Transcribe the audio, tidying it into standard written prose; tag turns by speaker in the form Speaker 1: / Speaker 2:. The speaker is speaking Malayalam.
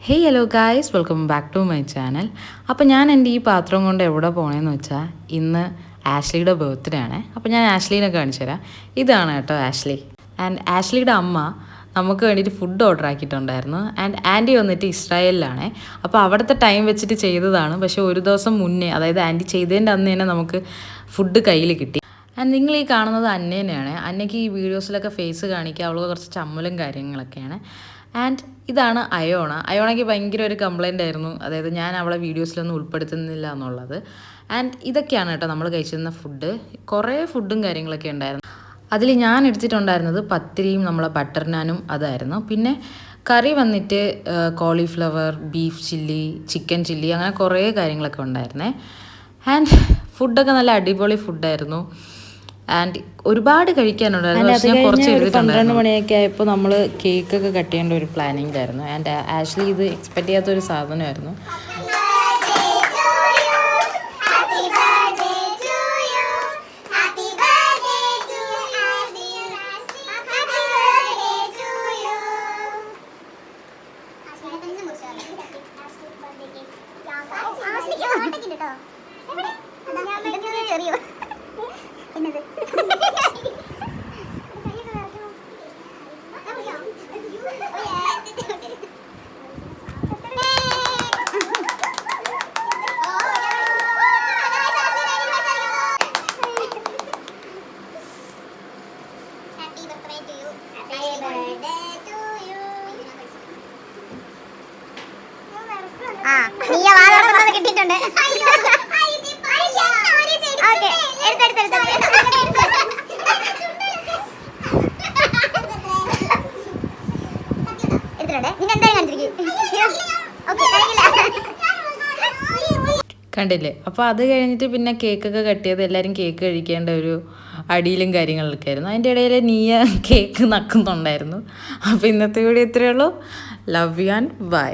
Speaker 1: Hey hello guys, welcome back to my channel. അപ്പോൾ ഞാൻ എൻ്റെ ഈ പാത്രം കൊണ്ട് എവിടെ പോകണമെന്ന് വെച്ചാൽ ഇന്ന് ആഷ്ലിയുടെ ബർത്ത്ഡേ ആണ്. അപ്പോൾ ഞാൻ ആഷ്ലീനെ കാണിച്ചു തരാം. ഇതാണ് കേട്ടോ ആഷ്ലി. ആൻഡ് ആഷ്ലിയുടെ അമ്മ നമുക്ക് വേണ്ടിയിട്ട് ഫുഡ് ഓർഡർ ആക്കിയിട്ടുണ്ടായിരുന്നു. ആൻഡ് ആൻറ്റി വന്നിട്ട് ഇസ്രായേലിലാണ്. അപ്പോൾ അവിടുത്തെ ടൈം വെച്ചിട്ട് ചെയ്തതാണ്. പക്ഷേ ഒരു ദിവസം മുന്നേ, അതായത് ആൻറ്റി ചെയ്തതിൻ്റെ അന്ന് തന്നെ നമുക്ക് ഫുഡ് കയ്യിൽ കിട്ടി. ആൻഡ് നിങ്ങൾ ഈ കാണുന്നത് അന്നേനെയാണ്. അന്നയ്ക്ക് ഈ വീഡിയോസിലൊക്കെ ഫേസ് കാണിക്കുക, അവൾക്ക് കുറച്ച് ചമ്മലും കാര്യങ്ങളൊക്കെയാണ്. ആൻഡ് ഇതാണ് അയോണയ്ക്ക് ഭയങ്കര ഒരു കംപ്ലൈൻ്റ് ആയിരുന്നു, അതായത് ഞാൻ അവളെ വീഡിയോസിലൊന്നും ഉൾപ്പെടുത്തുന്നില്ല എന്നുള്ളത്. ആൻഡ് ഇതൊക്കെയാണ് കേട്ടോ നമ്മൾ കഴിച്ചിരുന്ന ഫുഡ്. കുറേ ഫുഡും കാര്യങ്ങളൊക്കെ ഉണ്ടായിരുന്നു. അതിൽ ഞാൻ എടുത്തിട്ടുണ്ടായിരുന്നത് പത്തിരിയും നമ്മളെ ബട്ടർ നാനും അതായിരുന്നു. പിന്നെ കറി വന്നിട്ട് cauliflower, beef chilli, chicken chilli, അങ്ങനെ കുറേ കാര്യങ്ങളൊക്കെ ഉണ്ടായിരുന്നേ. ആൻഡ് ഫുഡൊക്കെ നല്ല അടിപൊളി ഫുഡായിരുന്നു. ആൻഡ് ഒരുപാട് കഴിക്കാനുണ്ടായിരുന്നു. പക്ഷേ ഞാൻ കുറച്ച് എടുത്തിട്ടുണ്ടായിരുന്നു. 12 മണിയൊക്കെ ആയപ്പോൾ നമ്മൾ കേക്കൊക്കെ കട്ട് ചെയ്യേണ്ട ഒരു പ്ലാനിങ്ങിലായിരുന്നു. ആൻഡ് ആഷ്ലി ഇത് എക്സ്പെക്ട് ചെയ്യാത്തൊരു സാധനമായിരുന്നു.
Speaker 2: കിട്ടിയിട്ടുണ്ട്.
Speaker 1: കണ്ടില്ലേ? അപ്പോൾ അത് കഴിഞ്ഞിട്ട് പിന്നെ കേക്കൊക്കെ കട്ട് ചെയ്ത് എല്ലാവരും കേക്ക് കഴിക്കേണ്ട ഒരു അടിയിലും കാര്യങ്ങളിലൊക്കെ ആയിരുന്നു. അതിൻ്റെ ഇടയിൽ നീയ കേക്ക് നക്കുന്നുണ്ടായിരുന്നു. അപ്പോൾ ഇന്നത്തെ വീഡിയോ ഇത്രയേ ഉള്ളൂ. Love you and by.